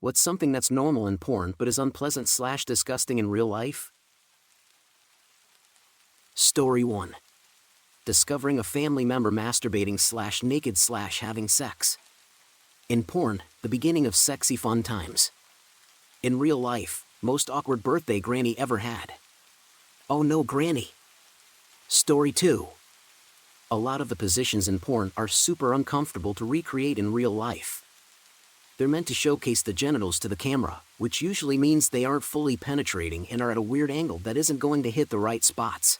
What's something that's normal in porn but is unpleasant/disgusting in real life? Story 1. Discovering a family member masturbating/naked/having sex. In porn, the beginning of sexy fun times. In real life, most awkward birthday granny ever had. Oh no, granny. Story 2. A lot of the positions in porn are super uncomfortable to recreate in real life. They're meant to showcase the genitals to the camera, which usually means they aren't fully penetrating and are at a weird angle that isn't going to hit the right spots.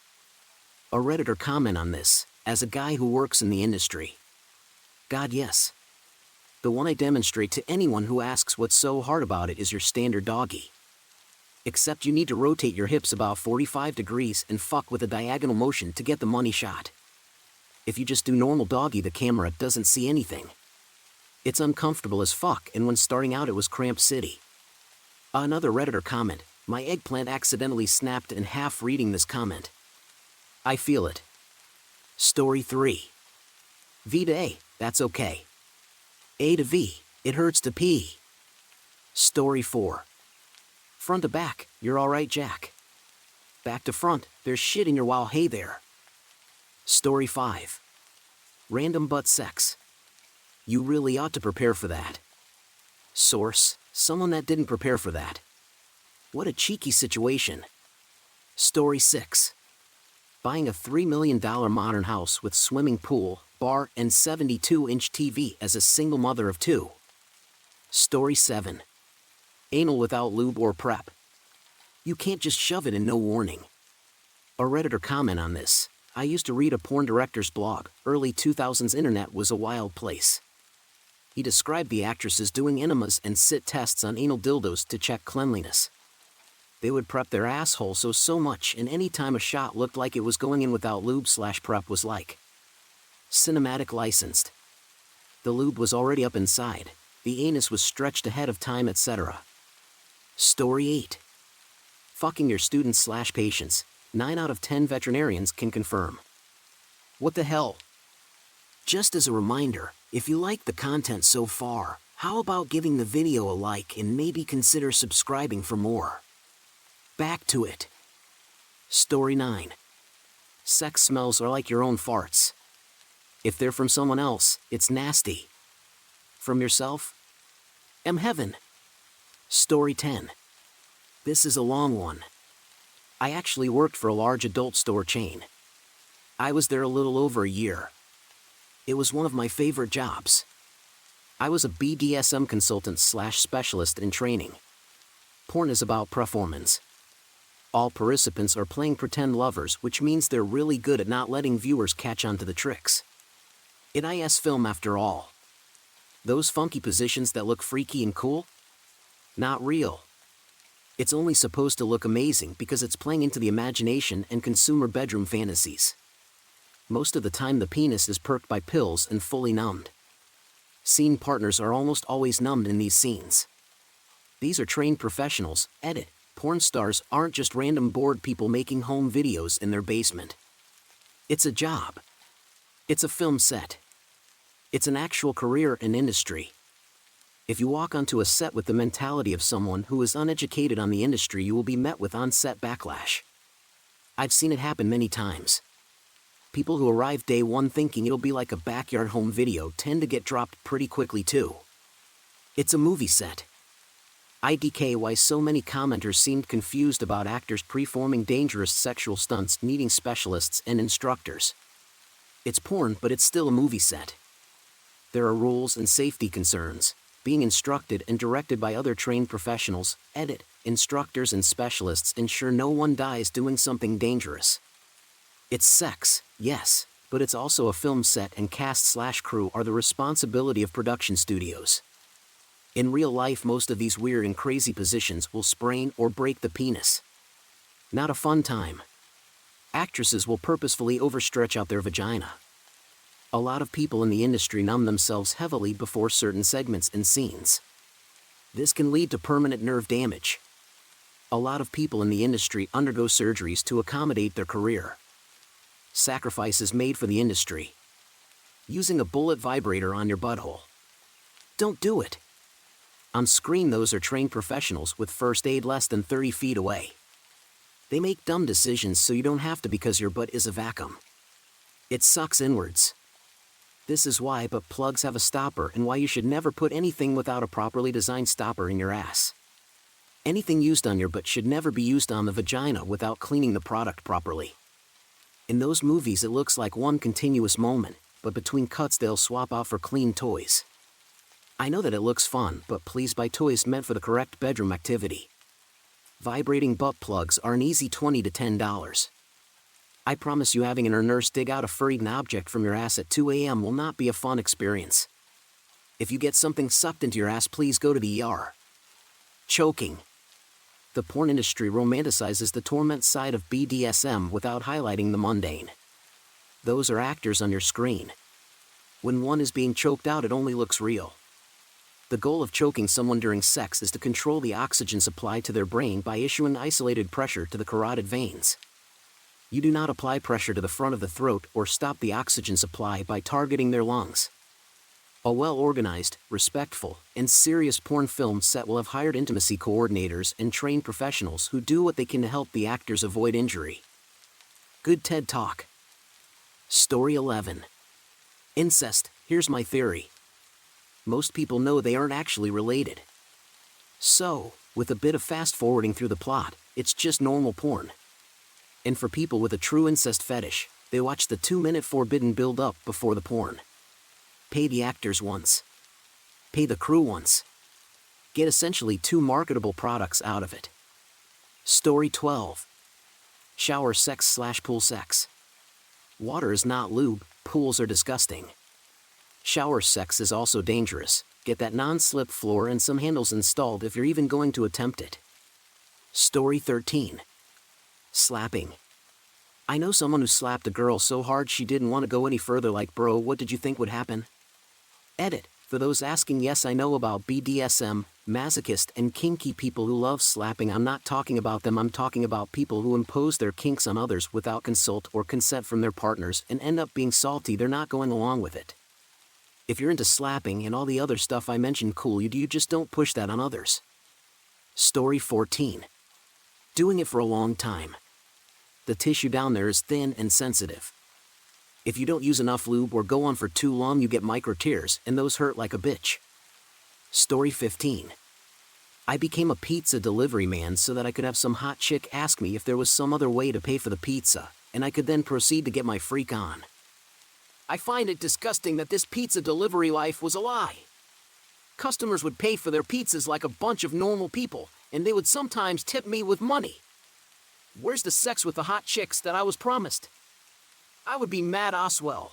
A Redditor comment on this, as a guy who works in the industry. God, yes. The one I demonstrate to anyone who asks what's so hard about it is your standard doggy. Except you need to rotate your hips about 45 degrees and fuck with a diagonal motion to get the money shot. If you just do normal doggy, the camera doesn't see anything. It's uncomfortable as fuck, and when starting out it was cramp city. Another Redditor comment, my eggplant accidentally snapped in half reading this comment. I feel it. Story 3. V to A, that's okay. A to V, it hurts to pee. Story 4. Front to back, you're alright, Jack. Back to front, there's shit in your wow, hey there. Story 5. Random butt sex. You really ought to prepare for that. Source, someone that didn't prepare for that. What a cheeky situation. Story 6. Buying a $3 million modern house with swimming pool, bar, and 72-inch TV as a single mother of 2. Story 7. Anal without lube or prep. You can't just shove it in, no warning. A Redditor comment on this. I used to read a porn director's blog. Early 2000s internet was a wild place. He described the actresses doing enemas and sit tests on anal dildos to check cleanliness. They would prep their asshole so much, and any time a shot looked like it was going in without lube/prep was like cinematic licensed. The lube was already up inside, the anus was stretched ahead of time, etc. Story 8. Fucking your students/patients. 9 out of 10 veterinarians can confirm. What the hell? Just as a reminder, if you like the content so far, how about giving the video a like and maybe consider subscribing for more? Back to it. Story 9. Sex smells are like your own farts. If they're from someone else, it's nasty. From yourself? Heaven. Story 10. This is a long one. I actually worked for a large adult store chain. I was there a little over a year. It was one of my favorite jobs. I was a BDSM consultant/specialist in training. Porn is about performance. All participants are playing pretend lovers, which means they're really good at not letting viewers catch on to the tricks. It is film after all. Those funky positions that look freaky and cool? Not real. It's only supposed to look amazing because it's playing into the imagination and consumer bedroom fantasies. Most of the time the penis is perked by pills and fully numbed. Scene partners are almost always numbed in these scenes. These are trained professionals. Edit. Porn stars aren't just random bored people making home videos in their basement. It's a job. It's a film set. It's an actual career and industry. If you walk onto a set with the mentality of someone who is uneducated on the industry, you will be met with on-set backlash. I've seen it happen many times. People who arrive day one thinking it'll be like a backyard home video tend to get dropped pretty quickly too. It's a movie set. IDK why so many commenters seemed confused about actors performing dangerous sexual stunts needing specialists and instructors. It's porn, but it's still a movie set. There are rules and safety concerns. Being instructed and directed by other trained professionals. Edit. Instructors and specialists ensure no one dies doing something dangerous. It's sex, yes, but it's also a film set, and cast/crew are the responsibility of production studios. In real life, most of these weird and crazy positions will sprain or break the penis. Not a fun time. Actresses will purposefully overstretch out their vagina. A lot of people in the industry numb themselves heavily before certain segments and scenes. This can lead to permanent nerve damage. A lot of people in the industry undergo surgeries to accommodate their career. Sacrifices made for the industry. Using a bullet vibrator on your butthole. Don't do it. On screen, those are trained professionals with first aid less than 30 feet away. They make dumb decisions so you don't have to because your butt is a vacuum. It sucks inwards. This is why butt plugs have a stopper and why you should never put anything without a properly designed stopper in your ass. Anything used on your butt should never be used on the vagina without cleaning the product properly. In those movies it looks like one continuous moment, but between cuts they'll swap out for clean toys. I know that it looks fun, but please buy toys meant for the correct bedroom activity. Vibrating butt plugs are an easy $20 to $10. I promise you, having a nurse dig out a furry object from your ass at 2 a.m. will not be a fun experience. If you get something sucked into your ass, please go to the ER. Choking. The porn industry romanticizes the torment side of BDSM without highlighting the mundane. Those are actors on your screen. When one is being choked out, it only looks real. The goal of choking someone during sex is to control the oxygen supply to their brain by issuing isolated pressure to the carotid veins. You do not apply pressure to the front of the throat or stop the oxygen supply by targeting their lungs. A well-organized, respectful, and serious porn film set will have hired intimacy coordinators and trained professionals who do what they can to help the actors avoid injury. Good TED Talk. Story 11. Incest. Here's my theory. Most people know they aren't actually related. So, with a bit of fast-forwarding through the plot, it's just normal porn. And for people with a true incest fetish, they watch the 2-minute forbidden build-up before the porn. Pay the actors once. Pay the crew once. Get essentially 2 marketable products out of it. Story 12. Shower sex/pool sex. Water is not lube, pools are disgusting. Shower sex is also dangerous. Get that non-slip floor and some handles installed if you're even going to attempt it. Story 13. Slapping. I know someone who slapped a girl so hard she didn't want to go any further. Like, bro, what did you think would happen? Edit. For those asking, yes, I know about BDSM, masochist, and kinky people who love slapping. I'm not talking about them. I'm talking about people who impose their kinks on others without consult or consent from their partners and end up being salty. They're not going along with it. If you're into slapping and all the other stuff I mentioned, cool, you just don't push that on others. Story 14. Doing it for a long time. The tissue down there is thin and sensitive. If you don't use enough lube or go on for too long, you get micro tears, and those hurt like a bitch. Story 15. I became a pizza delivery man so that I could have some hot chick ask me if there was some other way to pay for the pizza, and I could then proceed to get my freak on. I find it disgusting that this pizza delivery life was a lie. Customers would pay for their pizzas like a bunch of normal people, and they would sometimes tip me with money. Where's the sex with the hot chicks that I was promised? I would be mad as well.